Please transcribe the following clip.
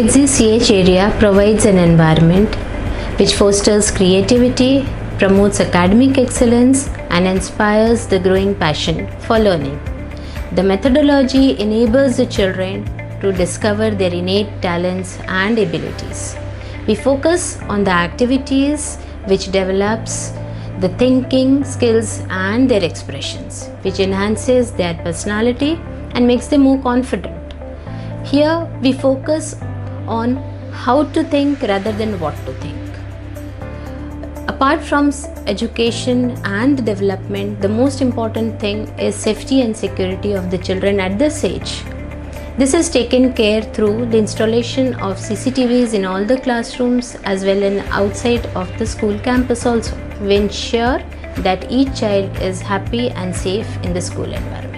Kidzi CH area provides an environment which fosters creativity, promotes academic excellence, and inspires the growing passion for learning. The methodology enables the children to discover their innate talents and abilities. We focus on the activities which develops the thinking skills and their expressions, which enhances their personality and makes them more confident. Here we focus on how to think rather than what to think. Apart from education and development, the most important thing is safety and security of the children at this age. This is taken care through the installation of CCTVs in all the classrooms as well as outside of the school campus also. We ensure that each child is happy and safe in the school environment.